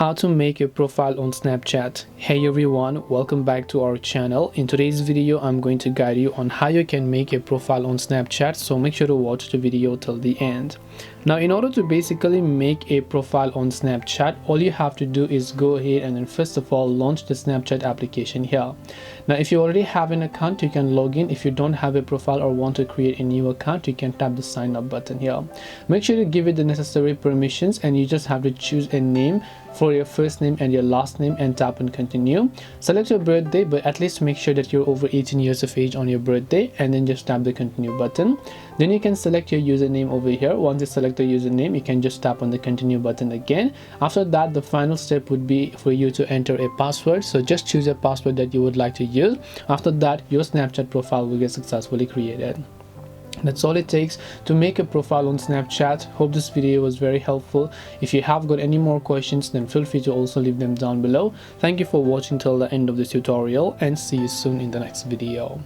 How to make a profile on Snapchat. Hey everyone, welcome back to our channel. In today's video I'm going to guide you on how you can make a profile on Snapchat, so make sure to watch the video till the end. Now, in order to basically make a profile on Snapchat, all you have to do is go ahead and then first of all launch the Snapchat application here. Now, if you already have an account, you can log in. If you don't have a profile or want to create a new account, you can tap the sign up button here. Make sure to give it the necessary permissions, and you just have to choose a name for your first name and your last name and tap on continue. Select your birthday, but at least make sure that you're over 18 years of age on your birthday, and then just tap the continue button. Then you can select your username over here. Once you select the username, you can just tap on the continue button again. After that, the final step would be for you to enter a password, so just choose a password that you would like to use. After that, your Snapchat profile will get successfully created. That's all it takes to make a profile on Snapchat. Hope this video was very helpful. If you have got any more questions, then feel free to also leave them down below. Thank you for watching till the end of this tutorial, and see you soon in the next video.